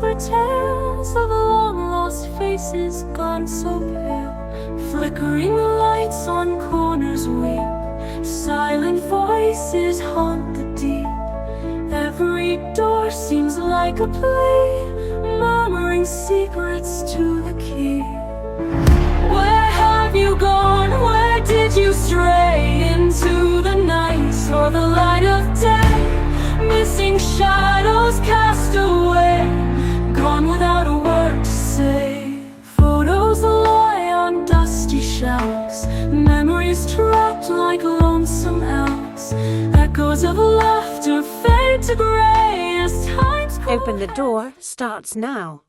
secret tales of long lost faces gone so pale. Flickering lights on corners weep, silent voices haunt the deep. Every door seems like a play, murmuring secrets to the key. Where have you gone? Where did you stray? Into the night or the light of day? Missing shadows cast away, gone without a word to say. Photos lie on dusty shelves, memories trapped like lonesome elves. Echoes of laughter fade to gray as time's Open the Door starts now.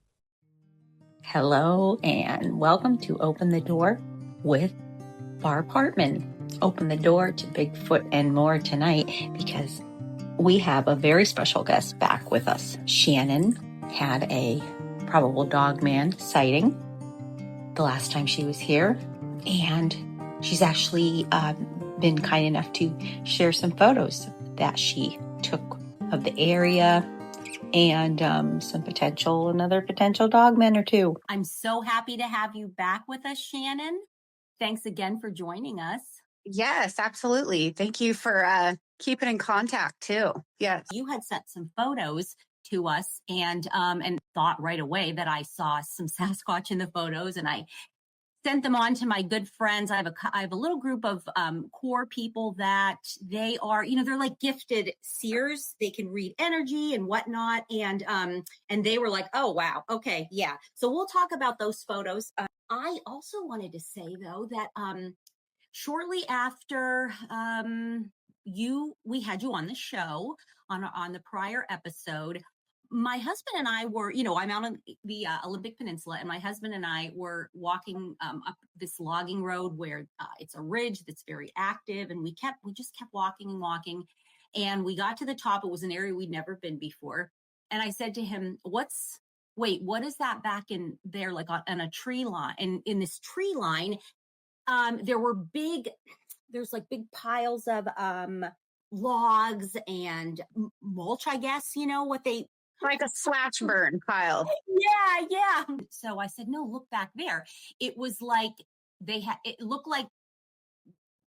Hello and welcome to Open the Door with Barb Hartman. Open the door to Bigfoot and more tonight because we have a very special guest back with us. Shannon had a probable Dogman sighting the last time she was here, and she's actually been kind enough to share some photos that she took of the area and another potential dogman or two. I'm so happy to have you back with us, Shannon. Thanks again for joining us. Yes, absolutely. Thank you for keeping in contact too. Yes. You had sent some photos to us and thought right away that I saw some Sasquatch in the photos, and I sent them on to my good friends. I have a little group of core people that they are, they're like gifted seers. They can read energy and whatnot. And they were like, oh, wow. Okay. Yeah. So we'll talk about those photos. I also wanted to say though, that shortly after we had you on the show on the prior episode, my husband and I were, I'm out on the Olympic Peninsula, and my husband and I were walking up this logging road where it's a ridge that's very active, and we just kept walking and walking, and we got to the top. It was an area we'd never been before, and I said to him, what is that back in there, like on a tree line? And in this tree line, there's like big piles of logs and mulch, I guess, what they, like a slash burn pile. Yeah. So I said, no, look back there. It was like it looked like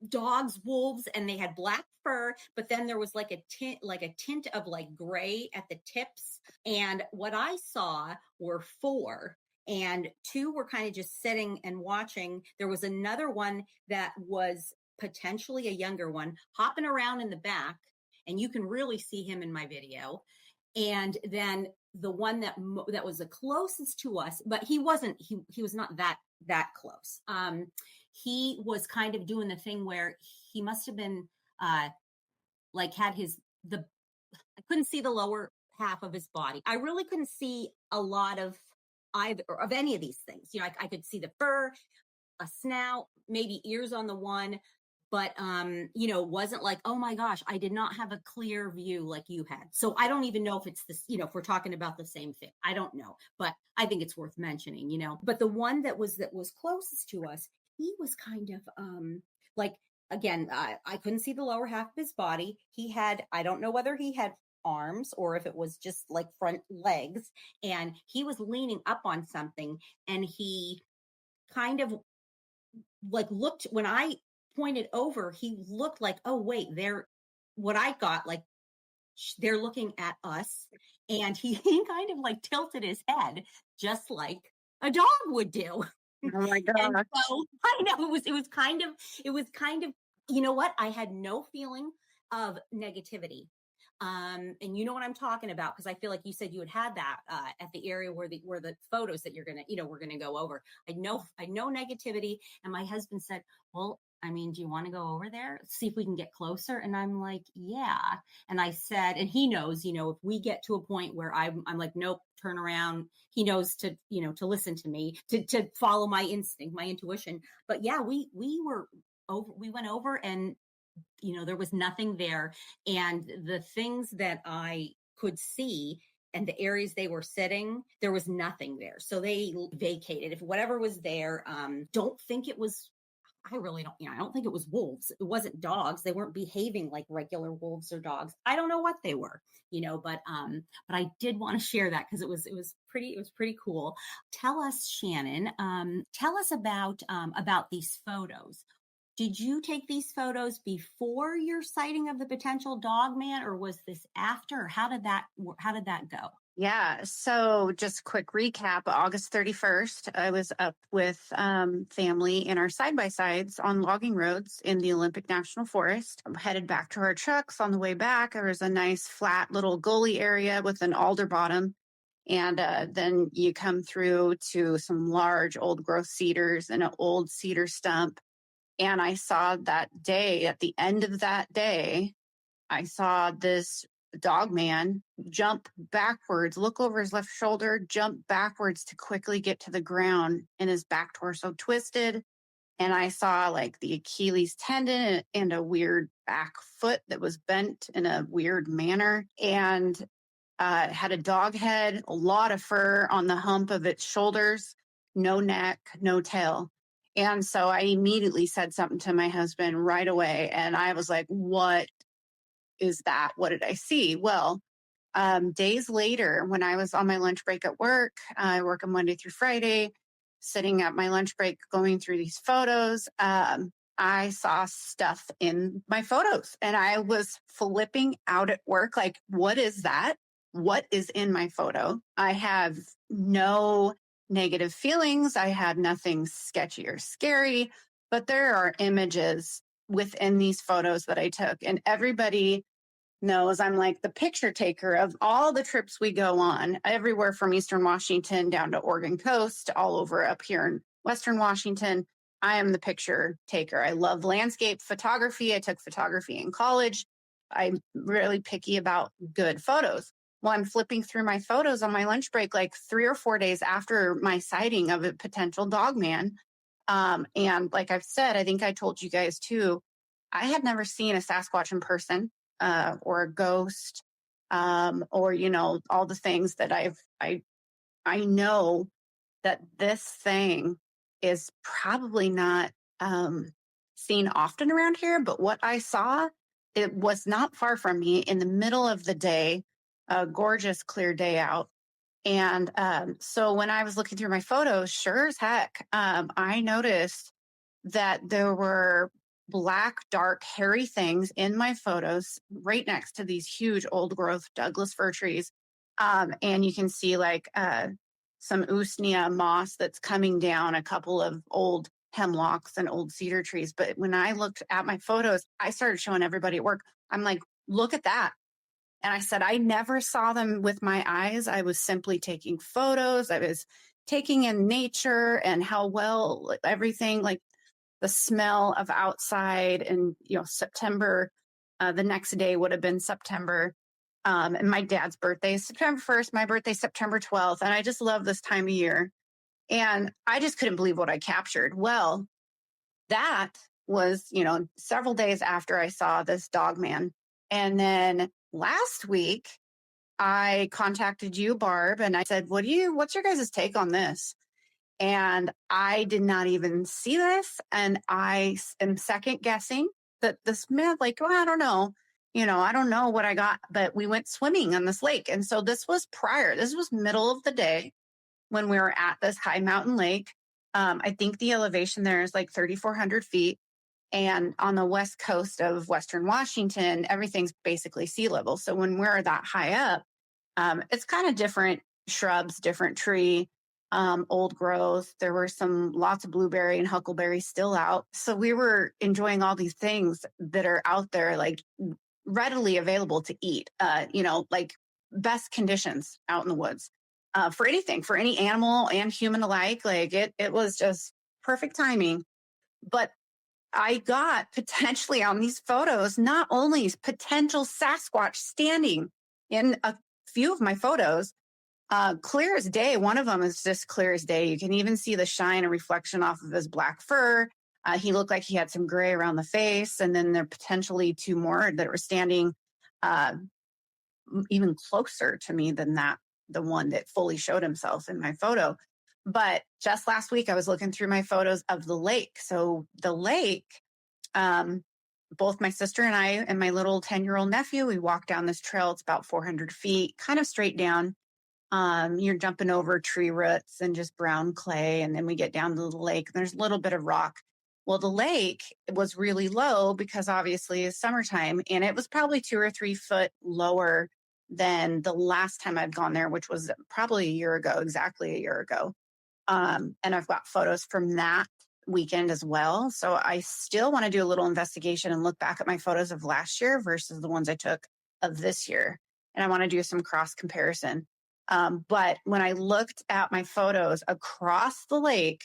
dogs, wolves, and they had black fur, but then there was like a tint of like gray at the tips. And what I saw were 4, and 2 were kind of just sitting and watching. There was another one that was potentially a younger one hopping around in the back, and you can really see him in my video. And then the one that was the closest to us, but he was not that close. He was kind of doing the thing where he must have been like had I couldn't see the lower half of his body. I really couldn't see a lot of either of any of these things. I could see the fur, a snout, maybe ears on the one. But, wasn't like, oh my gosh, I did not have a clear view like you had. So I don't even know if it's this, if we're talking about the same thing. I don't know, but I think it's worth mentioning, but the one that was closest to us, he was kind of, like, again, I couldn't see the lower half of his body. I don't know whether he had arms or if it was just like front legs, and he was leaning up on something, and he kind of like looked, when I pointed over, he looked like, oh wait, what I got, like they're looking at us, and he kind of like tilted his head just like a dog would do. Oh my god. So I know it was kind of, you know what? I had no feeling of negativity. And you know what I'm talking about, because I feel like you said you had that at the area where the photos that we're gonna go over. I know negativity, and my husband said, well, I mean, do you want to go over there, see if we can get closer? And I'm like, yeah. And I said, and he knows, if we get to a point where I'm like, nope, turn around. He knows to listen to me, to follow my instinct, my intuition. But yeah, we went over, and there was nothing there. And the things that I could see and the areas they were sitting, there was nothing there. So they vacated. If whatever was there, don't think it was, I really don't, I don't think it was wolves. It wasn't dogs. They weren't behaving like regular wolves or dogs. I don't know what they were, but I did want to share that because it was pretty cool. Tell us, Shannon, tell us about these photos. Did you take these photos before your sighting of the potential Dogman, or was this after? Or how did that go? Yeah. So just a quick recap. August 31st, I was up with family in our side-by-sides on logging roads in the Olympic National Forest. I'm headed back to our trucks. On the way back, there was a nice flat little gully area with an alder bottom. And then you come through to some large old growth cedars and an old cedar stump. And I saw that day, at the end of that day, I saw this Dogman jump backwards, look over his left shoulder, jump backwards to quickly get to the ground, and his back torso twisted. And I saw like the Achilles tendon and a weird back foot that was bent in a weird manner. And it had a dog head, a lot of fur on the hump of its shoulders, no neck, no tail. And so I immediately said something to my husband right away. And I was like, what is that? What did I see? Well, days later, when I was on my lunch break at work, I work on Monday through Friday, sitting at my lunch break, going through these photos, I saw stuff in my photos and I was flipping out at work. Like, what is that? What is in my photo? I have no negative feelings. I had nothing sketchy or scary, but there are images within these photos that I took, and everybody knows I'm like the picture taker of all the trips we go on, everywhere from Eastern Washington down to Oregon coast, all over up here in Western Washington. I am the picture taker. I love landscape photography. I took photography in college. I'm really picky about good photos. Well, I'm flipping through my photos on my lunch break, like 3 or 4 days after my sighting of a potential Dogman. And like I've said, I think I told you guys too, I had never seen a Sasquatch in person, or a ghost, or, all the things that I know that this thing is probably not, seen often around here, but what I saw, it was not far from me in the middle of the day, a gorgeous clear day out. And so when I was looking through my photos, sure as heck, I noticed that there were black, dark, hairy things in my photos right next to these huge old growth Douglas fir trees. And you can see like some usnea moss that's coming down, a couple of old hemlocks and old cedar trees. But when I looked at my photos, I started showing everybody at work. I'm like, look at that. And I said, I never saw them with my eyes. I was simply taking photos. I was taking in nature and how well everything, like the smell of outside. And, September, the next day would have been September. And my dad's birthday is September 1st. My birthday, September 12th. And I just love this time of year. And I just couldn't believe what I captured. Well, that was, several days after I saw this Dogman. And then last week, I contacted you, Barb, and I said, what's your guys' take on this? And I did not even see this. And I am second guessing that this man, like, well, I don't know. I don't know what I got, but we went swimming on this lake. And so this was middle of the day when we were at this high mountain lake. I think the elevation there is like 3,400 feet. And on the west coast of Western Washington, everything's basically sea level. So when we're that high up, it's kind of different shrubs, different tree, old growth. There were lots of blueberry and huckleberry still out. So we were enjoying all these things that are out there, like readily available to eat, like best conditions out in the woods, for anything, for any animal and human alike. Like it was just perfect timing. But I got potentially on these photos, not only potential Sasquatch standing in a few of my photos, clear as day. One of them is just clear as day. You can even see the shine and reflection off of his black fur. He looked like he had some gray around the face. And then there are potentially 2 more that were standing even closer to me than that, the one that fully showed himself in my photo. But just last week, I was looking through my photos of the lake. So the lake, both my sister and I and my little 10-year-old nephew, we walked down this trail. It's about 400 feet, kind of straight down. You're jumping over tree roots and just brown clay. And then we get down to the lake. There's a little bit of rock. Well, the lake was really low because obviously it's summertime, and it was probably 2 or 3 foot lower than the last time I've gone there, which was probably a year ago, exactly a year ago. And I've got photos from that weekend as well. So I still want to do a little investigation and look back at my photos of last year versus the ones I took of this year. And I want to do some cross comparison. But when I looked at my photos across the lake,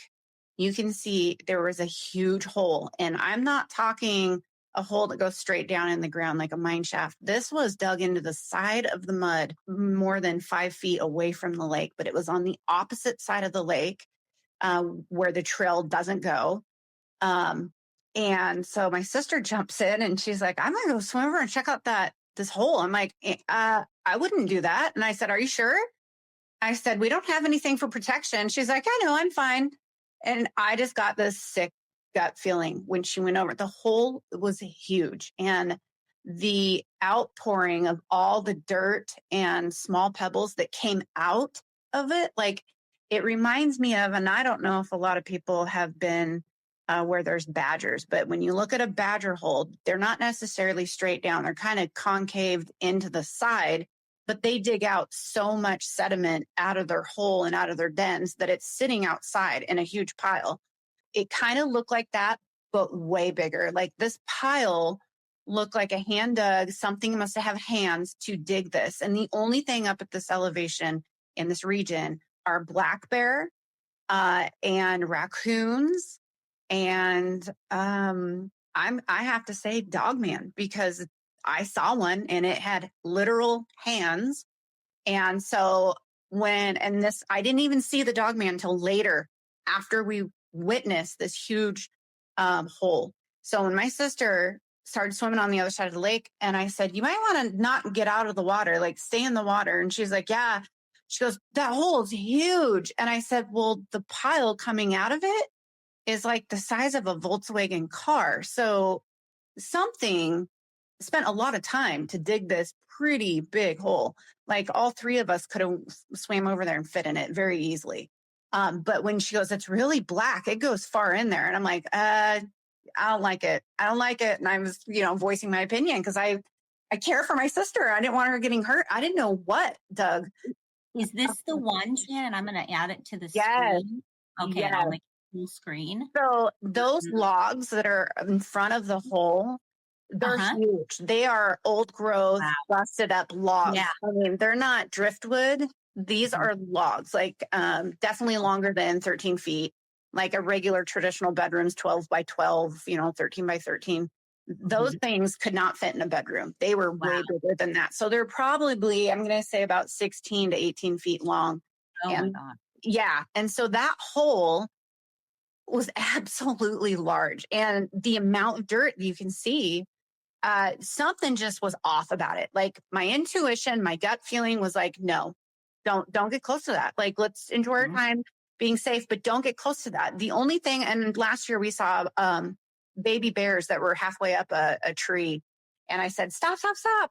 you can see there was a huge hole. And I'm not talking a hole that goes straight down in the ground like a mine shaft. This was dug into the side of the mud more than 5 feet away from the lake, but it was on the opposite side of the lake where the trail doesn't go. And so my sister jumps in and she's like, I'm going to go swim over and check out this hole. I'm like, I wouldn't do that. And I said, are you sure? I said, we don't have anything for protection. She's like, I know, I'm fine. And I just got this sick gut feeling when she went over. The hole was huge. And the outpouring of all the dirt and small pebbles that came out of it, like it reminds me of, and I don't know if a lot of people have been where there's badgers, but when you look at a badger hole, they're not necessarily straight down. They're kind of concaved into the side, but they dig out so much sediment out of their hole and out of their dens that it's sitting outside in a huge pile. It kind of looked like that, but way bigger. Like this pile looked like a hand dug. Something must have hands to dig this. And the only thing up at this elevation in this region are black bear and raccoons. And I have to say Dogman, because I saw one and it had literal hands. And so I didn't even see the Dogman until later after we witnessed this huge hole. So when my sister started swimming on the other side of the lake, and I said, you might want to not get out of the water, like stay in the water. And she's like, yeah. She goes, that hole is huge. And I said, well, the pile coming out of it is like the size of a Volkswagen car. So something spent a lot of time to dig this pretty big hole. Like all 3 of us could have swam over there and fit in it very easily. But when she goes, it's really black, it goes far in there. And I'm like, I don't like it. I don't like it. And I was, voicing my opinion because I care for my sister. I didn't want her getting hurt. I didn't know what, Doug. Is this the one, Shannon? I'm going to add it to the Yes. screen. Okay, Yes. I'll make it full screen. So those logs that are in front of the hole, they're huge. They are old growth, busted up logs. Yeah. I mean, they're not driftwood. These are logs, like definitely longer than 13 feet, like a regular traditional bedroom's 12 by 12, 13 by 13. Those things could not fit in a bedroom. They were way bigger than that. So they're probably, I'm going to say about 16 to 18 feet long. Oh my God. Yeah. And so that hole was absolutely large. And the amount of dirt you can see, something just was off about it. Like my intuition, my gut feeling was like, no, don't get close to that. Like, let's enjoy our time being safe, but don't get close to that. The only thing, and last year we saw baby bears that were halfway up a tree. And I said, stop.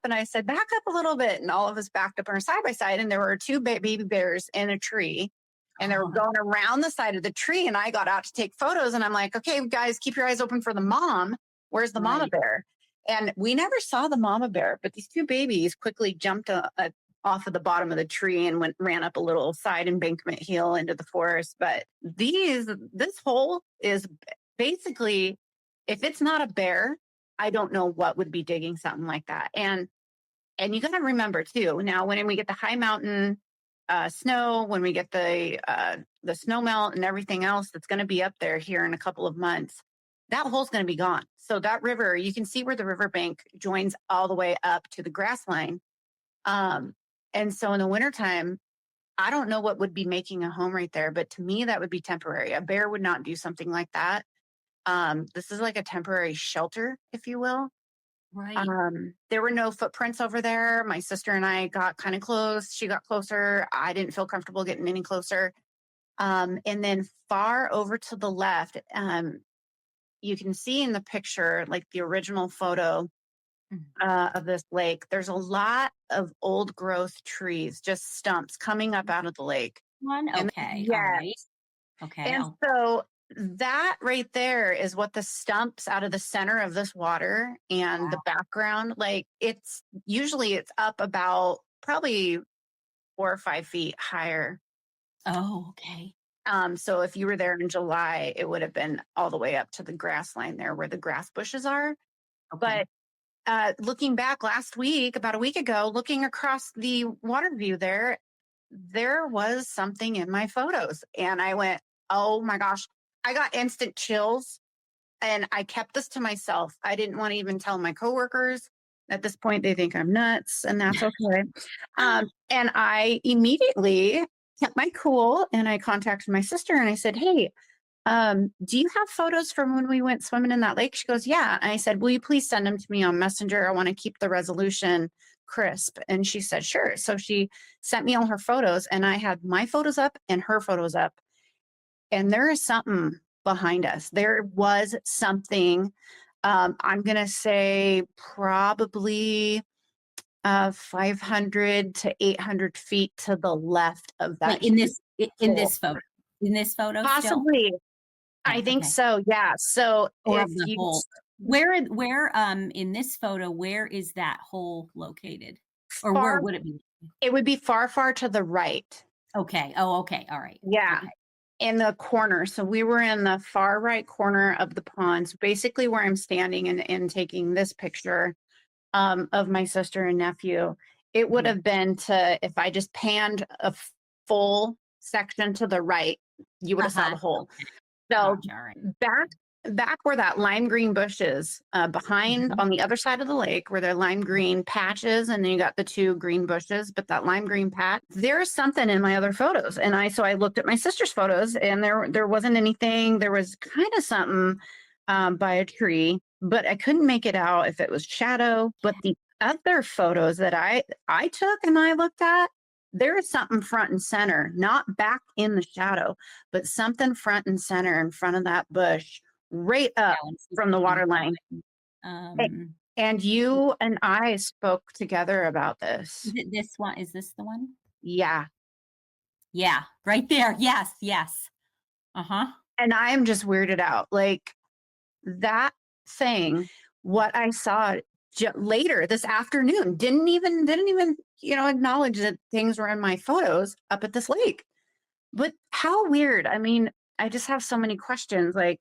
And I said, back up a little bit. And all of us backed up on our side by side. And there were 2 baby bears in a tree. And they were going around the side of the tree. And I got out to take photos. And I'm like, okay, guys, keep your eyes open for the mom. Where's the mama bear? And we never saw the mama bear. But these 2 babies quickly jumped off of the bottom of the tree and ran up a little side embankment hill into the forest. But this hole is basically, if it's not a bear, I don't know what would be digging something like that. And you got to remember too, now when we get the high mountain snow, when we get the snow melt and everything else that's going to be up there here in a couple of months, that hole's going to be gone. So that river, you can see where the riverbank joins all the way up to the grass line. And so in the wintertime, I don't know what would be making a home right there, but to me, that would be temporary. A bear would not do something like that. This is like a temporary shelter, if you will. Right. There were no footprints over there. My sister and I got kind of close. She got closer. I didn't feel comfortable getting any closer. And then far over to the left, you can see in the picture, like the original photo of this lake, there's a lot of old growth trees, just stumps coming up out of the lake. One. And Okay. yeah, All right. Okay. and so that right there is what the stumps out of the center of this water and the background, like it's up about probably 4 or 5 feet higher. Oh, okay. So if you were there in July, it would have been all the way up to the grass line there where the grass bushes are. Okay. But looking back last week, about a week ago, looking across the water view there was something in my photos. And I went, oh my gosh, I got instant chills. And I kept this to myself. I didn't want to even tell my coworkers. At this point, they think I'm nuts, and that's okay. And I immediately kept my cool, and I contacted my sister, and I said, hey, do you have photos from when we went swimming in that lake? She goes, yeah. And I said, will you please send them to me on Messenger? I want to keep the resolution crisp. And she said, sure. So she sent me all her photos, and I had my photos up and her photos up. And there is something behind us. There was something, I'm going to say probably 500 to 800 feet to the left of that. Like in this photo. In this photo still? Possibly. I think okay. so. Yeah. So Or if the you hole. Where in this photo, where is that hole located? Or where would it be? It would be far, far to the right. Okay. Oh, okay. All right. Yeah. Okay. In the corner. So we were in the far right corner of the pond. So basically where I'm standing and taking this picture of my sister and nephew, it would have been if I just panned a full section to the right, you would have saw the hole. Okay. So Gotcha. All right. back where that lime green bush is, behind on the other side of the lake where the lime green patches, and then you got the 2 green bushes, but that lime green patch, there's something in my other photos. And I looked at my sister's photos, and there wasn't anything. There was kind of something by a tree, but I couldn't make it out if it was shadow. But the other photos that I took and I looked at, there is something front and center, not back in the shadow, but something front and center in front of that bush, right up from the water line. And you and I spoke together about this. Is it this one? Is this the one? Yeah. Yeah, right there. Yes, yes. And I am just weirded out. Like that thing, what I saw later this afternoon, didn't even acknowledge that things were in my photos up at this lake. But how weird. I mean, I just have so many questions. Like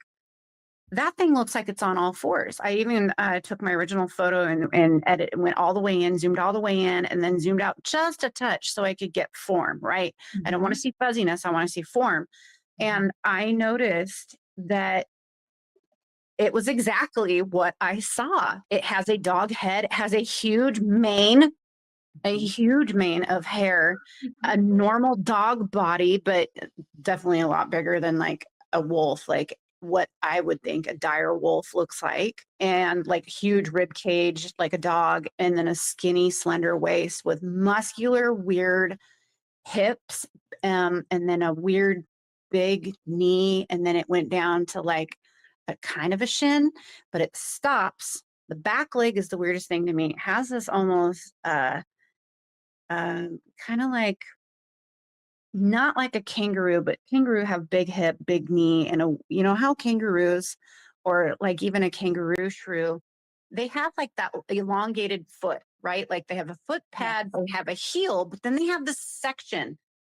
that thing looks like it's on all fours. I even took my original photo and went all the way in, zoomed all the way in, and then zoomed out just a touch so I could get form, right? I don't want to see fuzziness. I want to see form. And I noticed that it was exactly what I saw. It has a dog head. It has a huge mane of hair, a normal dog body, but definitely a lot bigger than like a wolf, like what I would think a dire wolf looks like, and like huge rib cage like a dog, and then a skinny, slender waist with muscular, weird hips, and then a weird big knee, and then it went down to like a kind of a shin, but it stops. The back leg is the weirdest thing to me. It has this almost kind of like, not like a kangaroo, but kangaroo have big hip, big knee, and how kangaroos, or like even a kangaroo shrew, they have like that elongated foot, right? Like they have a foot pad, they have a heel, but then they have this section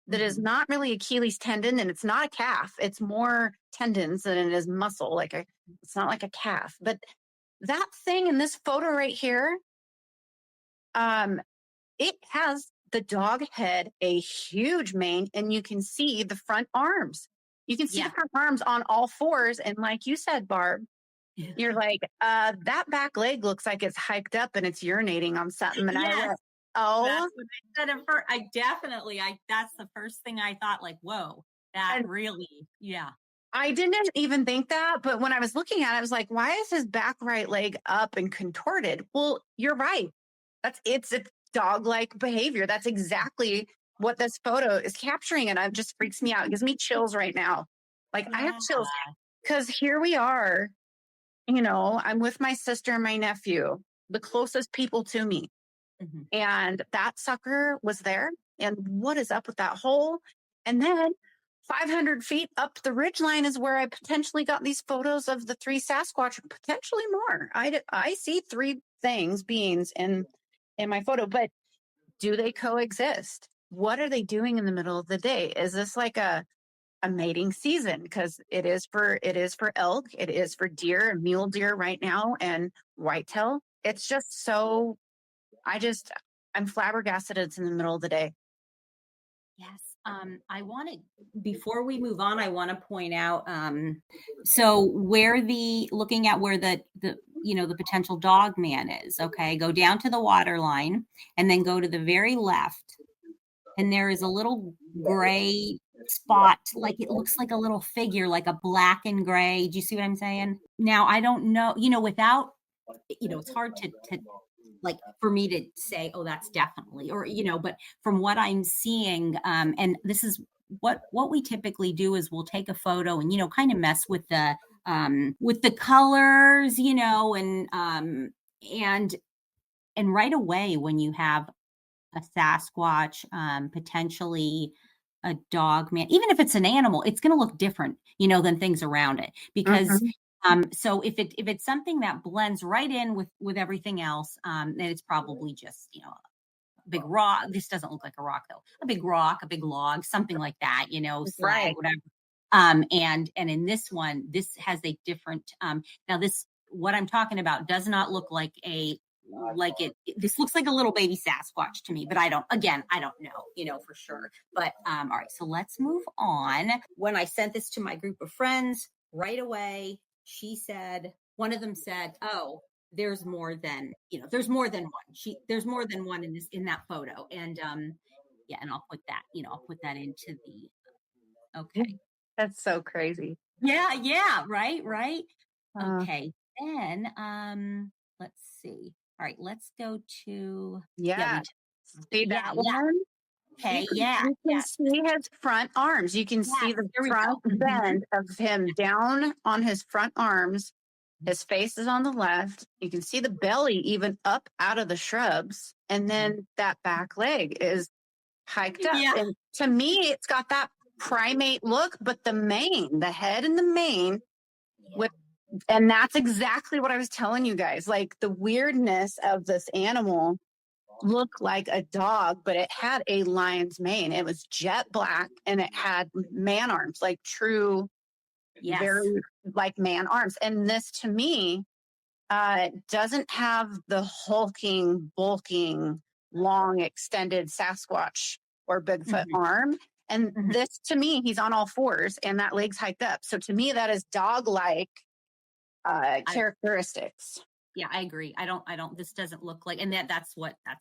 that is not really Achilles tendon, and it's not a calf. It's more tendons than it is muscle. It's not like a calf. But that thing in this photo right here, it has the dog head, a huge mane, and you can see the front arms. You can see the front arms on all fours. And like you said, Barb, you're like, that back leg looks like it's hiked up and it's urinating on something. And I went, oh. That's what I said at first. That's the first thing I thought, like, whoa, really, yeah. I didn't even think that, but when I was looking at it, I was like, why is his back right leg up and contorted? Well, you're right. It's a dog-like behavior. That's exactly what this photo is capturing, and it just freaks me out. It gives me chills right now. Like I have chills because here we are, I'm with my sister and my nephew, the closest people to me. Mhm. And that sucker was there. And what is up with that hole? And then 500 feet up the ridgeline is where I potentially got these photos of the 3 Sasquatch, potentially more. I see 3 beings in my photo, but do they coexist? What are they doing in the middle of the day? Is this like a mating season? Because it is for elk, it is for deer and mule deer right now, and whitetail. It's just so I'm flabbergasted it's in the middle of the day. Yes. I want to, before we move on, I want to point out, so looking at where the potential dog man is, okay, go down to the water line and then go to the very left. And there is a little gray spot, like it looks like a little figure, like a black and gray. Do you see what I'm saying? Now, I don't know, without, it's hard to like for me to say, oh, that's definitely, or, but from what I'm seeing, and this is what we typically do is we'll take a photo and, kind of mess with the colors, and right away when you have a Sasquatch, potentially a dog man, even if it's an animal, it's going to look different, than things around it because so if it's something that blends right in with everything else, then it's probably just, a big rock. This doesn't look like a rock though. A big rock, a big log, something like that, slag, Right. whatever. And in this one, this has a different, now this, what I'm talking about does not look like this looks like a little baby Sasquatch to me, but I don't know, for sure. But, all right, so let's move on. When I sent this to my group of friends right away, one of them said, oh, there's more than one. There's more than one in that photo. And, yeah, and I'll put that into okay. That's so crazy. Yeah, right. Okay. Okay. Then let's see. All right, let's go to Yeah. See yeah, that one? okay, yeah. You can see his front arms. You can see the There we front go. bend of him down on his front arms. His face is on the left. You can see the belly even up out of the shrubs. And then that back leg is hiked up. Yeah. And to me, it's got that primate look, but the head and the mane and that's exactly what I was telling you guys. Like the weirdness of this animal looked like a dog, but it had a lion's mane. It was jet black and it had man arms, like true, very like man arms. And this to me doesn't have the hulking, bulking, long, extended Sasquatch or Bigfoot arm. And this to me, he's on all fours and that leg's hiked up. So to me, that is dog-like characteristics. Yeah, I agree. I don't, this doesn't look like, and that's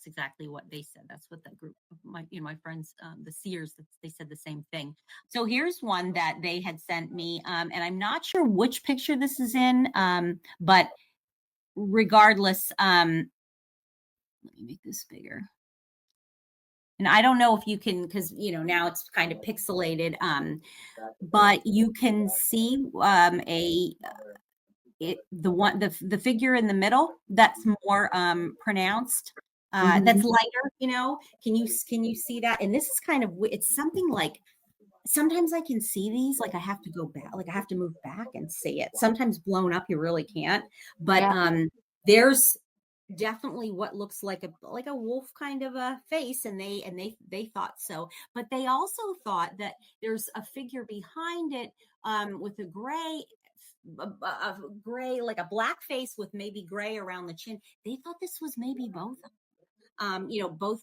exactly what they said. That's what that group of my friends, the seers, they said the same thing. So here's one that they had sent me. And I'm not sure which picture this is in. But regardless, let me make this bigger. And I don't know if you can, because now it's kind of pixelated. But you can see the figure in the middle that's more pronounced, that's lighter. Can you see that? And this is kind of, it's something like, sometimes I can see these, like I have to go back, like I have to move back and see it. Sometimes blown up you really can't, but there's definitely what looks like a wolf kind of a face, and they thought so. But they also thought that there's a figure behind it, with a gray, like a black face with maybe gray around the chin. They thought this was maybe both,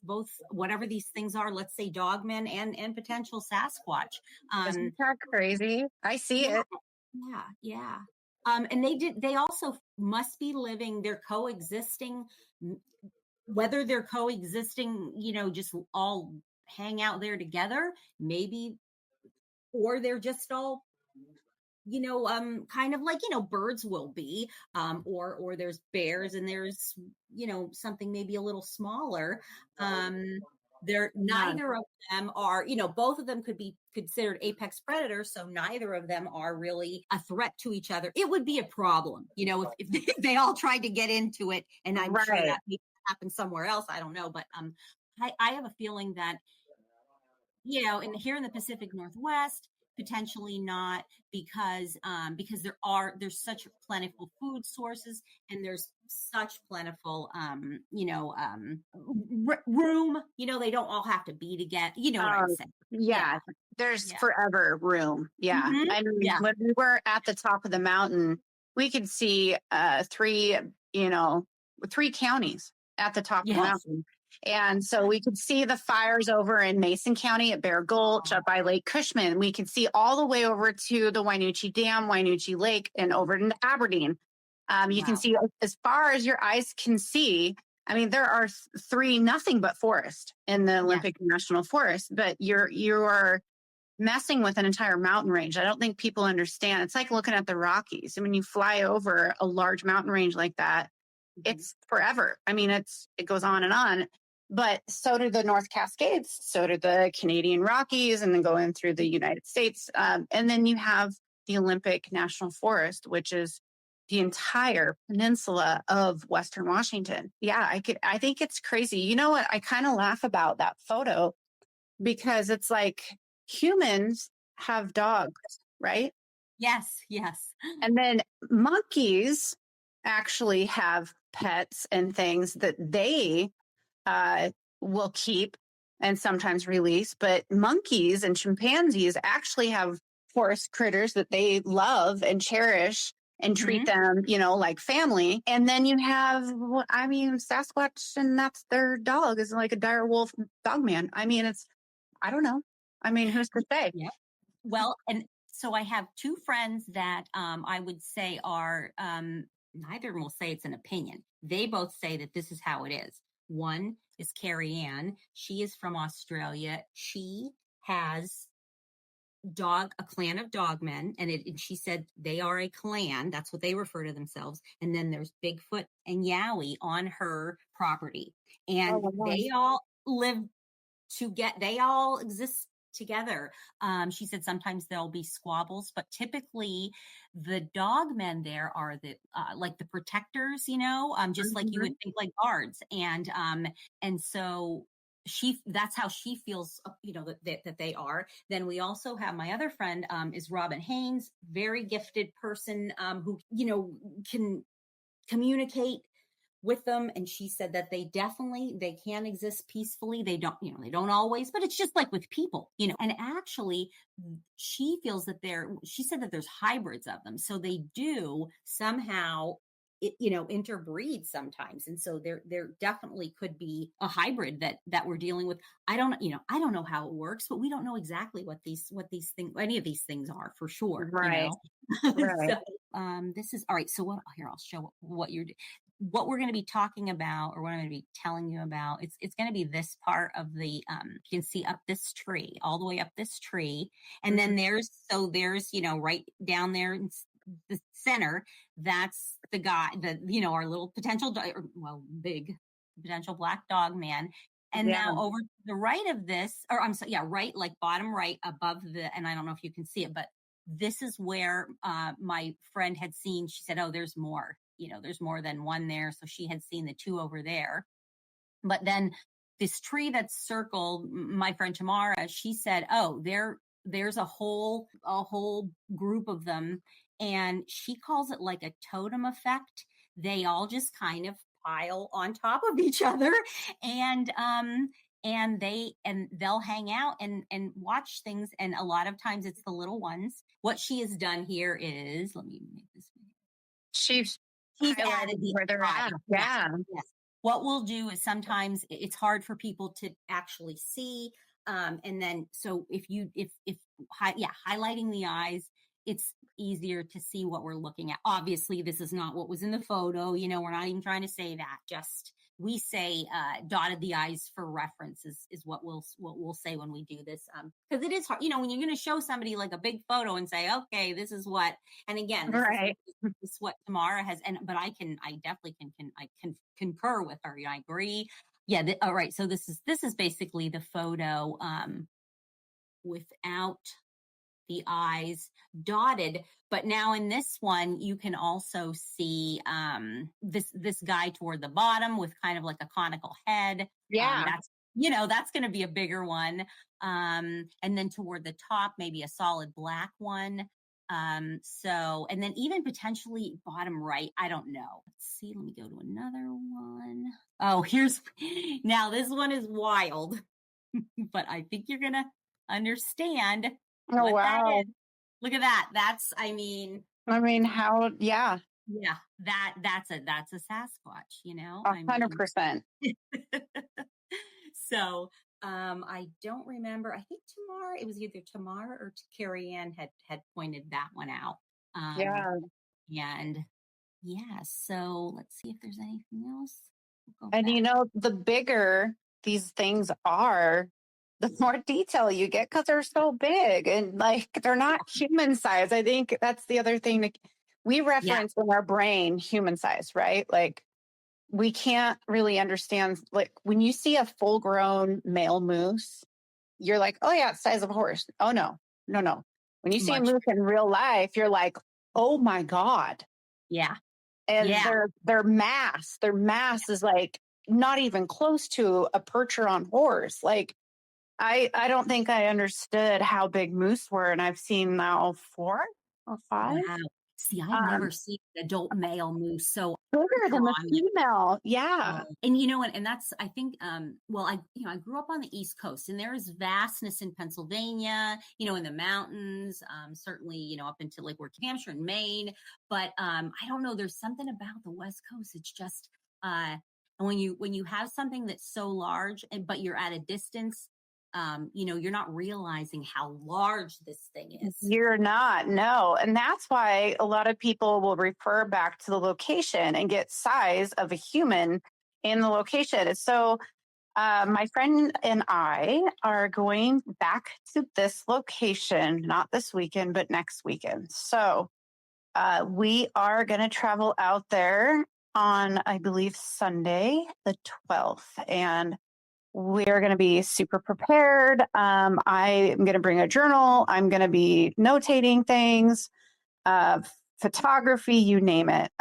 both whatever these things are, let's say Dogman and potential Sasquatch. Isn't that crazy? I see it. Yeah. And they also must be living, they're coexisting, whether they're coexisting, just all hang out there together, maybe, or they're just all, kind of like, birds will be, or there's bears and there's, something maybe a little smaller. They're Yeah. neither of them are, both of them could be considered apex predators. So neither of them are really a threat to each other. It would be a problem, if they all tried to get into it. And I'm sure Right. that may happen somewhere else. I don't know. But I have a feeling that, here in the Pacific Northwest, potentially not, because there's such plentiful food sources, and there's such plentiful room. They don't all have to be together. You know what I'm saying? Yeah. There's Yeah. forever room. Yeah. Mhm. I mean, Yeah. when we were at the top of the mountain, we could see three counties at the top of the Yes. mountain. And so we could see the fires over in Mason County at Bear Gulch, up by Lake Cushman. We could see all the way over to the Wynoochee Dam, Wynoochee Lake, and over into Aberdeen. You can Wow. see as far as your eyes can see. I mean, there are nothing but forest in the Olympic National Forest, but you're messing with an entire mountain range. I don't think people understand. It's like looking at the Rockies. And when you fly over a large mountain range like that, it's forever. I mean, it goes on and on. But so do the North Cascades, so do the Canadian Rockies, and then going through the United States. And then you have the Olympic National Forest, which is the entire peninsula of Western Washington. Yeah, I think it's crazy. You know what? I kind of laugh about that photo because it's like humans have dogs, right? Yes. And then monkeys actually have pets and things that they will keep and sometimes release. But monkeys and chimpanzees actually have forest critters that they love and cherish and treat them, like family. And then you have, Sasquatch, and that's their dog, is like a dire wolf Dogman. I mean, I don't know. I mean, who's to say? Yeah. Well, and so I have two friends that I would say are, neither of them will say it's an opinion. They both say that this is how it is. One is Carrie Ann. She is from Australia. She has a clan of dogmen, and she said they are a clan. That's what they refer to themselves. And then there's Bigfoot and Yowie on her property, and they all live they all exist together. She said sometimes there'll be squabbles, but typically the dogmen there are the like the protectors, just like you would think, like guards. And so that's how she feels, that they are. Then we also have my other friend, is Robin Haynes, very gifted person, who, can communicate with them. And she said that they can exist peacefully. They don't always, but it's just like with people, and actually she feels that she said that there's hybrids of them. So they do somehow, interbreed sometimes. And so there definitely could be a hybrid that we're dealing with. I don't know how it works, but we don't know exactly what these things, any of these things are for sure. Right. Right. So, this is all right. So I'll show what what we're going to be talking about, or what I'm going to be telling you about. It's going to be this part of the, you can see up this tree, all the way up this tree. And then there's, right down there in the center, that's the guy, our little potential, big potential black dog man. And now over to the right of this, or I'm sorry, right, like bottom right above and I don't know if you can see it, but this is where my friend had seen, she said, oh, there's more, there's more than one there. So she had seen the two over there. But then this tree that's circled, my friend Tamara, she said, oh, there's a whole group of them. And she calls it like a totem effect. They all just kind of pile on top of each other, and they'll hang out and watch things. And a lot of times it's the little ones. What she has done here is, let me make this. She's added where they're at. Yeah. Yes. What we'll do is sometimes it's hard for people to actually see. And then, so highlighting the eyes, it's easier to see what we're looking at. Obviously, this is not what was in the photo. We're not even trying to say that. Just we say dotted the eyes for reference is what we'll say when we do this. Because it is hard, when you're going to show somebody like a big photo and say, okay, this is what. And again, this is what Tamara has. But I definitely can concur with her. I agree. Yeah. All right. So this is basically the photo without the eyes dotted, but now in this one you can also see this guy toward the bottom with kind of like a conical head. Yeah. That's that's going to be a bigger one. And then toward the top maybe a solid black one. So and then even potentially bottom right, I don't know. Let's see, let me go to another one. Oh, here's now this one is wild. But I think you're gonna understand Oh, what that wow. is. Look at that. That's, I mean, how, yeah, yeah, that's a Sasquatch, I mean. 100%. So I don't remember. I think Tamar, it was either Tamar or Carrie Ann had pointed that one out. Yeah. And yeah, so let's see if there's anything else. We'll go And back. the bigger these things are, the more detail you get because they're so big and like they're not human size. I think that's the other thing that we reference in our brain human size, right? Like we can't really understand, like when you see a full grown male moose, you're like, oh yeah, it's the size of a horse. Oh no, no, no. When you see a Much. moose in real life, you're like, oh my God. Yeah. And Yeah. their mass is like not even close to a Percheron horse. Like I don't think I understood how big moose were, and I've seen now 4 or 5. Wow. See, I've never seen an adult male moose so Bigger than the Percheron. female. Yeah. And and that's, I think, well, I grew up on the East Coast, and there is vastness in Pennsylvania, in the mountains, certainly, up into like where Hampshire and Maine. But I don't know, there's something about the West Coast. It's just, and when you have something that's so large, but you're at a distance, you're not realizing how large this thing is. You're not, no. And that's why a lot of people will refer back to the location and get size of a human in the location. So my friend and I are going back to this location, not this weekend, but next weekend. So we are going to travel out there on, I believe, Sunday, the 12th. And we're going to be super prepared. I am going to bring a journal. I'm going to be notating things, photography, you name it.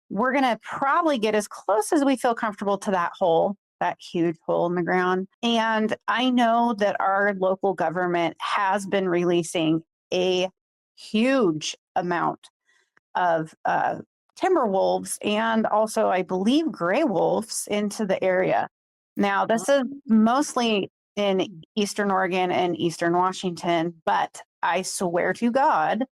We're going to probably get as close as we feel comfortable to that hole, that huge hole in the ground. And I know that our local government has been releasing a huge amount of timber wolves and also, I believe, gray wolves into the area. Now, this is mostly in Eastern Oregon and Eastern Washington, but I swear to God,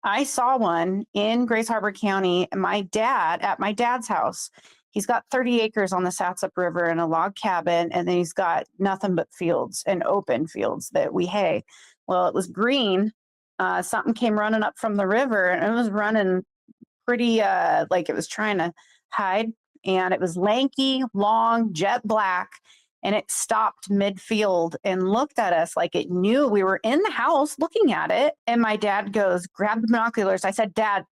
I saw one in Grace Harbor County. At my dad's house. He's got 30 acres on the Satsup River in a log cabin, and then he's got nothing but fields and open fields that we hay. Well, it was green. Something came running up from the river, and it was running pretty like it was trying to hide, and it was lanky, long, jet black, and it stopped midfield and looked at us like it knew we were in the house looking at it. And my dad goes, grab the binoculars. I said, Dad,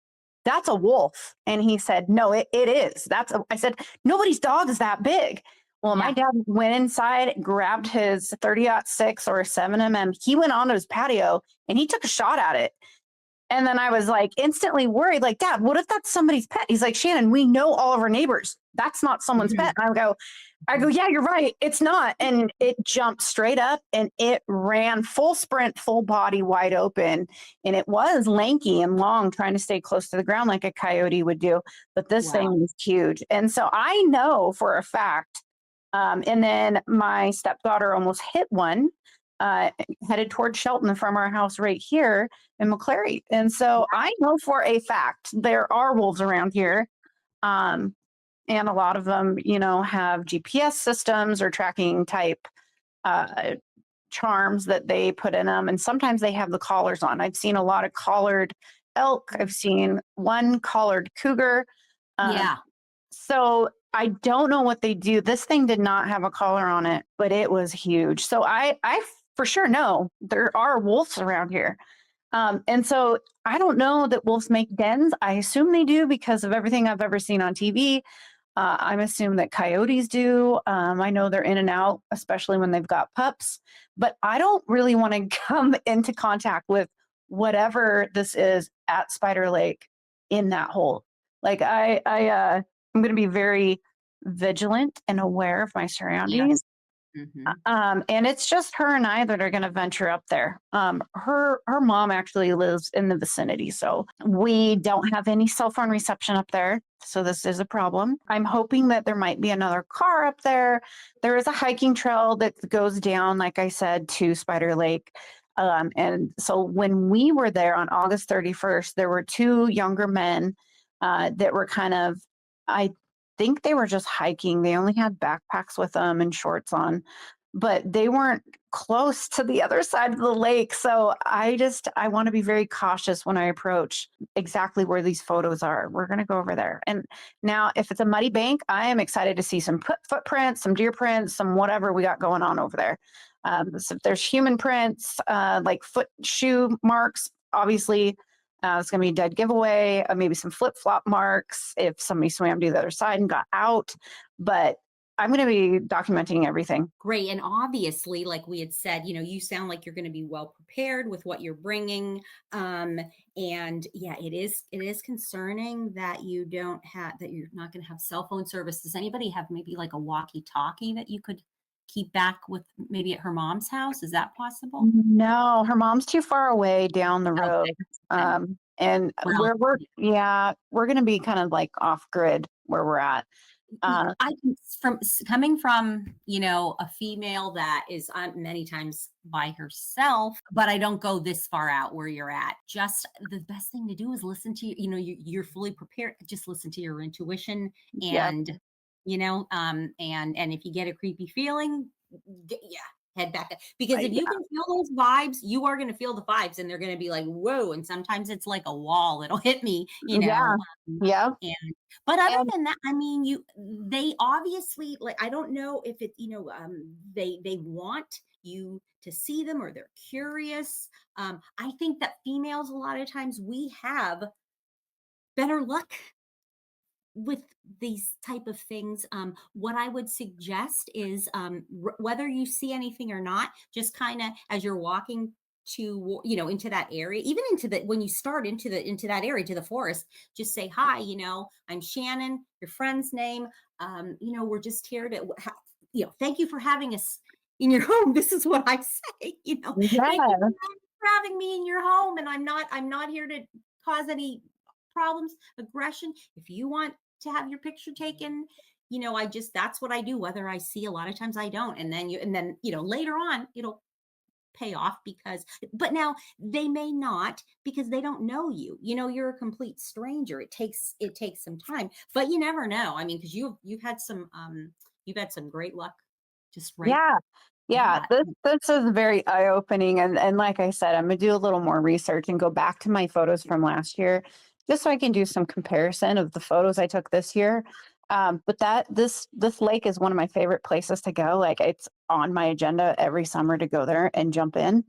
that's a wolf. And he said, no, it is. I said, nobody's dog is that big. Well, my dad went inside, grabbed his 30-06 or a 7mm. He went onto his patio and he took a shot at it. And then I was like instantly worried, like, Dad, what if that's somebody's pet? He's like, Shannon, we know all of our neighbors. That's not someone's pet. And I go, yeah, you're right. It's not. And it jumped straight up and it ran full sprint, full body, wide open. And it was lanky and long, trying to stay close to the ground like a coyote would do. But this thing was huge. And so I know for a fact. And then my stepdaughter almost hit one. Headed towards Shelton from our house right here in McClary. And so I know for a fact there are wolves around here. And a lot of them, have GPS systems or tracking type charms that they put in them. And sometimes they have the collars on. I've seen a lot of collared elk. I've seen one collared cougar. So I don't know what they do. This thing did not have a collar on it, but it was huge. So I for sure know there are wolves around here. And so I don't know that wolves make dens. I assume they do because of everything I've ever seen on TV. I'm assuming that coyotes do. I know they're in and out, especially when they've got pups, but I don't really want to come into contact with whatever this is at Spider Lake in that hole. Like I'm going to be very vigilant and aware of my surroundings. Yes. Mhm. And it's just her and I that are going to venture up there. Her mom actually lives in the vicinity, so we don't have any cell phone reception up there. So this is a problem. I'm hoping that there might be another car up there. There is a hiking trail that goes down, like I said, to Spider Lake. And so when we were there on August 31st, there were two younger men that were kind of, I think they were just hiking. They only had backpacks with them and shorts on, but they weren't close to the other side of the lake. So I want to be very cautious when I approach exactly where these photos are. We're going to go over there. And now, if it's a muddy bank, I am excited to see some footprints, some deer prints, some whatever we got going on over there. So if there's human prints, like foot shoe marks, obviously it's going to be a dead giveaway. Maybe some flip flop marks if somebody swam to the other side and got out. But I'm going to be documenting everything. Great. And obviously, like we had said, you sound like you're going to be well prepared with what you're bringing. And yeah, it is concerning that you're not going to have cell phone service. Does anybody have maybe like a walkie-talkie that you could keep back with maybe at her mom's house? Is that possible? No, her mom's too far away down the road. Okay. Okay. And Well, we're going to be kind of like off grid where we're at. I can coming from, a female that is many times by herself, but I don't go this far out where you're at. Just the best thing to do is listen to you're fully prepared. Just listen to your intuition Yeah. and and if you get a creepy feeling, yeah, head back because if you can feel those vibes, you are going to feel the vibes and they're going to be like, whoa. And sometimes it's like a wall that'll hit me, Yeah. Yeah. and but other And than that, I mean, they obviously like I don't know if it, they want you to see them or they're curious. I think that females a lot of times we have better luck with these type of things. What I would suggest is whether you see anything or not, just kind of as you're walking to into that area, even into the when you start into that area to the forest, just say hi. I'm Shannon, your friend's name. We're just here to thank you for having us in your home. This is what I say. Thank you yeah. for having me in your home, and I'm not here to cause any problems, aggression. If you want to have your picture taken, that's what I do, whether I see. A lot of times I don't, and then later on it'll pay off but now they may not because they don't know you. You're a complete stranger. It takes some time, but you never know. I mean, because you've had some great luck just right. Yeah. Yeah, Yeah. this is very eye-opening, and like I said, I'm gonna do a little more research and go back to my photos from last year, just so I can do some comparison of the photos I took this year. But this lake is one of my favorite places to go. Like it's on my agenda every summer to go there and jump in.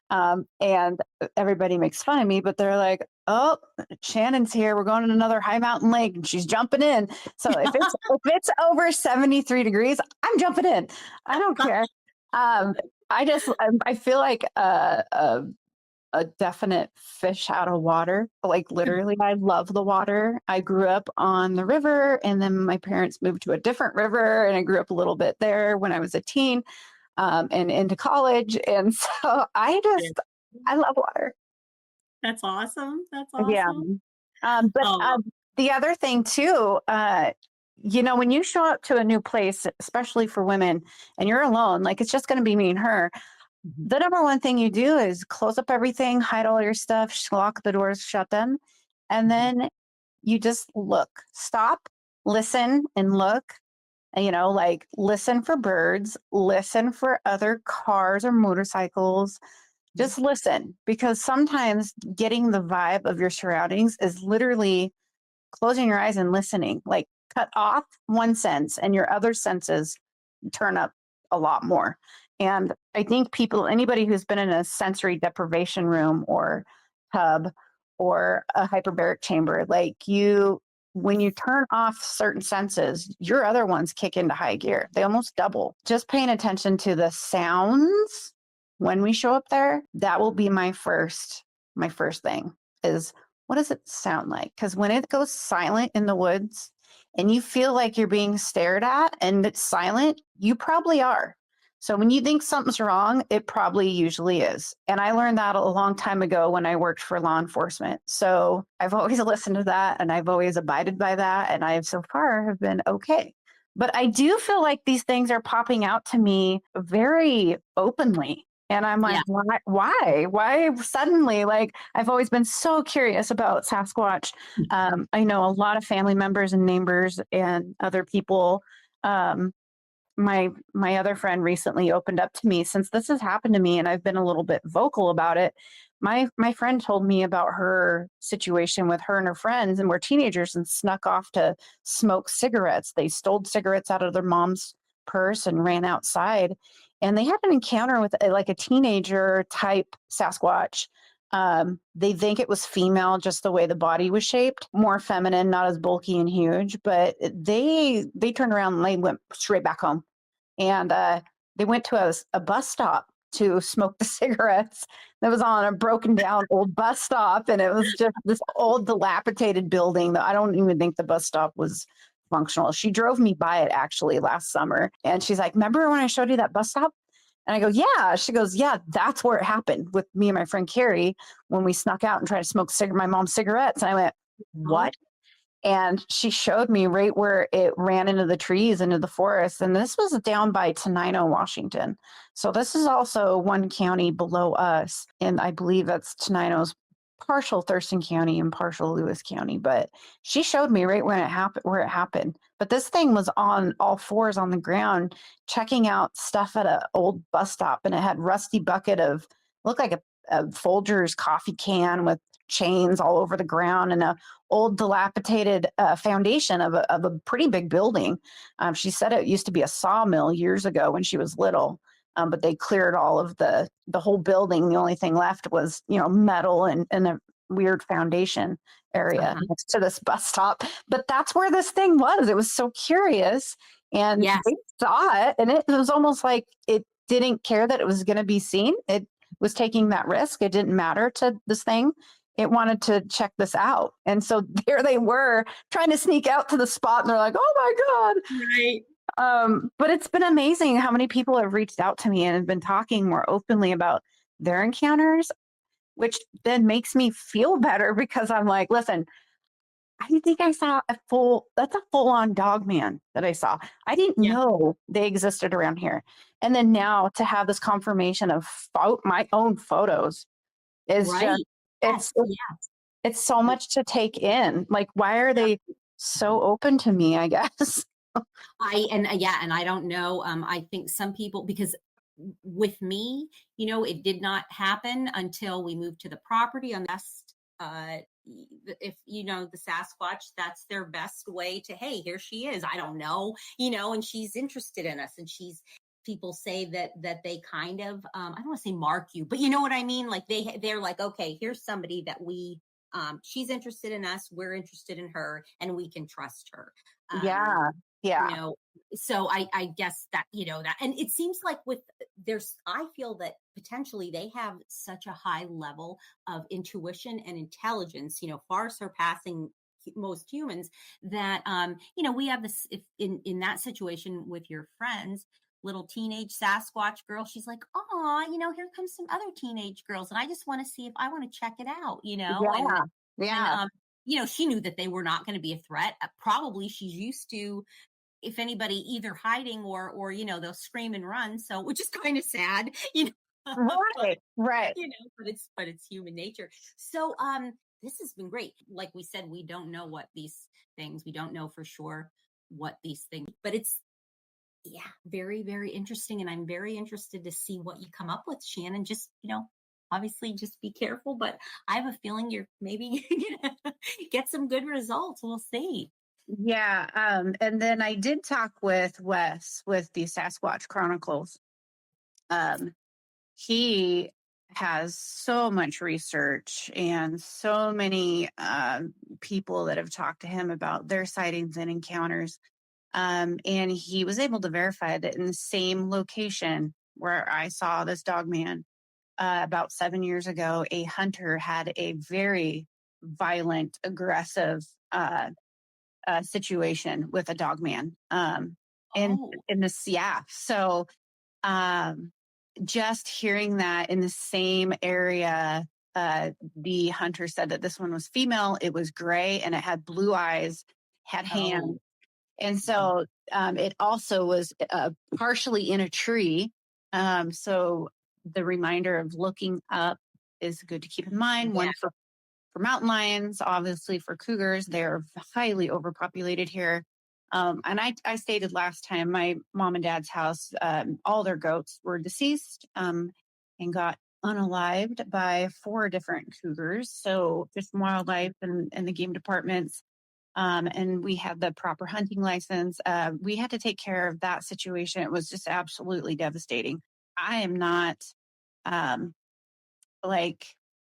And everybody makes fun of me, but they're like, "Oh, Shannon's here. We're going to another high mountain lake, and she's jumping in." So if it's over 73 degrees, I'm jumping in. I don't care. Um, I feel like a definite fish out of water. Like literally, I love the water. I grew up on the river, and then my parents moved to a different river, and I grew up a little bit there when I was a teen, and into college. And so I love water. That's awesome. That's Yeah. awesome. But Oh, the other thing too, when you show up to a new place, especially for women, and you're alone, like it's just going to be me and her. mhm. The number one thing you do is close up everything, hide all your stuff, lock the doors, shut them, and Mhm. then you just look, stop, listen, and look. And, like listen for birds, listen for other cars or motorcycles. Mhm. Just listen, because sometimes getting the vibe of your surroundings is literally closing your eyes and listening. Like cut off one sense, and your other senses turn up a lot more. And I think anybody who's been in a sensory deprivation room or tub or a hyperbaric chamber, like when you turn off certain senses, your other ones kick into high gear. They almost double. Just paying attention to the sounds when we show up there, that will be my first thing is, what does it sound like? Because when it goes silent in the woods and you feel like you're being stared at and it's silent, you probably are. So when you think something's wrong, it probably usually is. And I learned that a long time ago when I worked for law enforcement. So I've always listened to that and I've always abided by that. And I have so far have been okay. But I do feel like these things are popping out to me very openly. And I'm like, Yeah. why suddenly? Like, I've always been so curious about Sasquatch. I know a lot of family members and neighbors and other people. My other friend recently opened up to me since this has happened to me and I've been a little bit vocal about it. My friend told me about her situation with her and her friends, and were teenagers and snuck off to smoke cigarettes. They stole cigarettes out of their mom's purse and ran outside, and they had an encounter with like a teenager type Sasquatch. They think it was female, just the way the body was shaped, more feminine, not as bulky and huge. But they turned around and they went straight back home, and they went to a bus stop to smoke the cigarettes. That was on a broken down old bus stop, and it was just this old dilapidated building that I don't even think the bus stop was functional. She drove me by it actually last summer, and she's like, "Remember when I showed you that bus stop?" And I go, "Yeah." She goes, "Yeah, that's where it happened with me and my friend Carrie when we snuck out and tried to smoke my mom's cigarettes." And I went, "What?" And she showed me right where it ran into the trees, into the forest. And this was down by Tenino, Washington. So this is also one county below us. And I believe that's Tenino's partial Thurston County and partial Lewis County. But she showed me right when it happened, where it happened. But this thing was on all fours on the ground, checking out stuff at an old bus stop. And it had rusty bucket of, looked like a Folgers coffee can with chains all over the ground, and a old dilapidated foundation of a pretty big building. She said it used to be a sawmill years ago when she was little, but they cleared all of the whole building. The only thing left was, metal and a weird foundation area next to this bus stop. But that's where this thing was. It was so curious, and they saw it, and it was almost like it didn't care that it was going to be seen. It was taking that risk. It didn't matter to this thing. It wanted to check this out. And so there they were trying to sneak out to the spot, and they're like, "Oh my God." Right. But it's been amazing how many people have reached out to me and have been talking more openly about their encounters, which then makes me feel better because I'm like, listen, I think I saw that's a full on Dogman that I saw. I didn't know they existed around here. And then now to have this confirmation of my own photos is just, it's so much to take in. Like, why are they so open to me, I guess? And I don't know. I think some people, because with me, it did not happen until we moved to the property on the best. If the Sasquatch, that's their best way to, hey, here she is. I don't know, and she's interested in us, and people say that they kind of, I don't want to say mark you, but you know what I mean? Like they're like, okay, here's somebody that she's interested in us, we're interested in her, and we can trust her. Yeah. So I guess that, that, and it seems like I feel that potentially they have such a high level of intuition and intelligence, far surpassing most humans, that, we have this, if in that situation with your friends, little teenage Sasquatch girl, she's like, "Oh, here comes some other teenage girls, and I just want to see if I want to check it out," And she knew that they were not going to be a threat. Probably she's used to, if anybody, either hiding or they'll scream and run. So, which is kind of sad, Right. but it's human nature. So, this has been great. Like we said, we don't know we don't know for sure what these things, but it's, very, very interesting. And I'm very interested to see what you come up with, Shannon. Just, obviously just be careful, but I have a feeling you're maybe gonna get some good results. We'll see. Yeah. And then I did talk with Wes with the Sasquatch Chronicles. He has so much research and so many people that have talked to him about their sightings and encounters. And he was able to verify that in the same location where I saw this Dogman about 7 years ago, a hunter had a very violent, aggressive situation with a Dogman. In this, yeah. So just hearing that in the same area, the hunter said that this one was female. It was gray and it had blue eyes, had hands. And so it also was partially in a tree. So the reminder of looking up is good to keep in mind. One for mountain lions, obviously for cougars, they're highly overpopulated here. And I stated last time, my mom and dad's house, all their goats were deceased and got unalived by 4 different cougars. So just wildlife and the game departments. And we had the proper hunting license. We had to take care of that situation. It was just absolutely devastating. I am not like,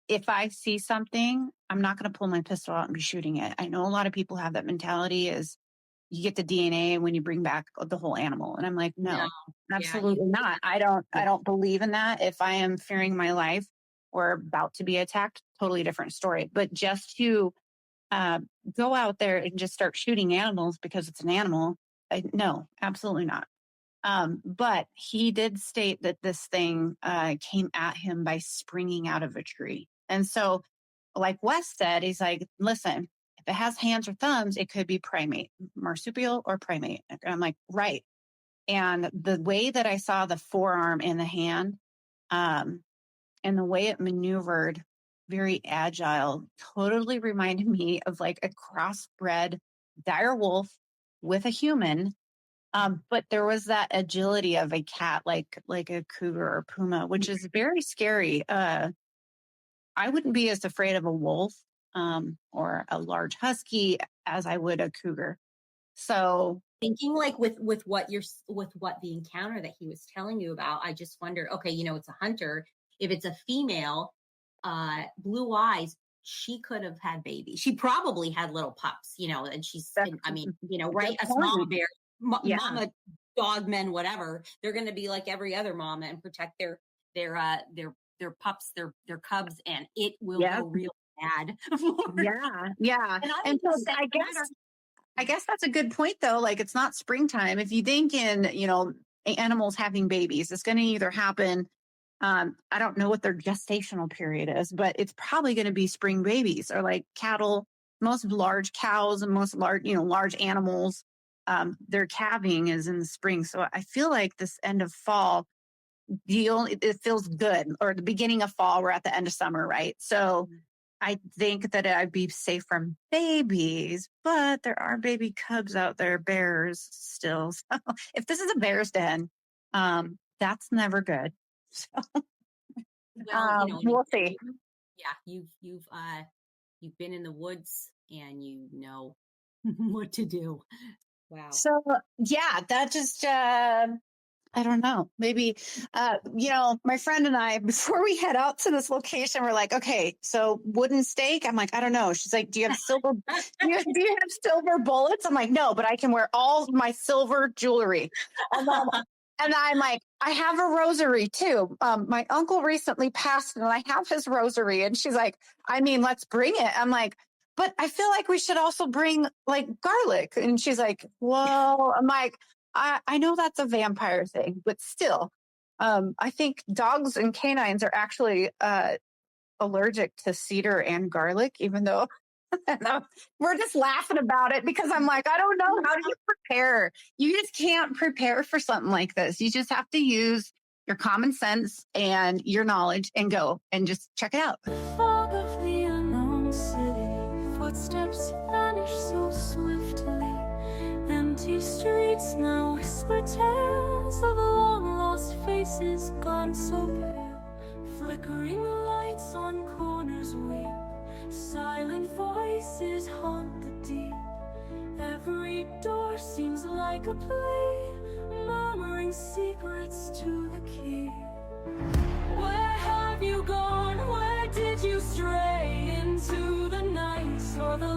if I see something, I'm not going to pull my pistol out and be shooting it. I know a lot of people have that mentality is you get the DNA when you bring back the whole animal. And I'm like, no, absolutely not. I don't believe in that. If I am fearing my life or about to be attacked, totally different story. But just to go out there and just start shooting animals because it's an animal, no, absolutely not. But he did state that this thing came at him by springing out of a tree. And so, like Wes said, he's like, listen, if it has hands or thumbs, it could be primate, marsupial or primate. And I'm like, right. And the way that I saw the forearm and the hand and the way it maneuvered, very agile, totally reminded me of like a crossbred dire wolf with a human. But there was that agility of a cat, like a cougar or puma, which is very scary. I wouldn't be as afraid of a wolf or a large husky as I would a cougar. So thinking like with what the encounter that he was telling you about, I just wonder, okay, it's a hunter. If it's a female, blue eyes, she could have had babies. She probably had little pups, and she's, right? A small bear. Mama, Dogmen, whatever, they're going to be like every other mama and protect their pups, their cubs, and it will go real bad. Yeah. And so I guess that's a good point though. Like it's not springtime. If you think in, animals having babies, it's going to either happen. I don't know what their gestational period is, but it's probably going to be spring babies or like cattle. Most large cows and most large animals. Their calving is in the spring. So I feel like this end of fall it feels good, or the beginning of fall, we're at the end of summer, right? So I think that I'd be safe from babies, but there are baby cubs out there, bears still. So if this is a bear's den, that's never good. So we'll see. Yeah, you've been in the woods and you know what to do. Wow. So yeah, that just I don't know. Maybe my friend and I, before we head out to this location, we're like, okay, so wooden stake. I'm like, I don't know. She's like, do you have silver? do you have silver bullets? I'm like, no, but I can wear all my silver jewelry. And I'm like, I have a rosary too. My uncle recently passed and I have his rosary. And she's like, let's bring it. I'm like, but I feel like we should also bring like garlic. And she's like, well, I'm like, I know that's a vampire thing, but still, I think dogs and canines are actually allergic to cedar and garlic, even though we're just laughing about it because I'm like, I don't know. How do you prepare? You just can't prepare for something like this. You just have to use your common sense and your knowledge and go and just check it out. Fog of the unknown city, footsteps vanish so swiftly. Empty streets now whisper tales of long lost faces gone so pale. Flickering lights on corners weep. Silent voices haunt the deep. Every door seems like a play, murmuring secrets to the key. Where have have you gone? Where did you stray? Into the night or the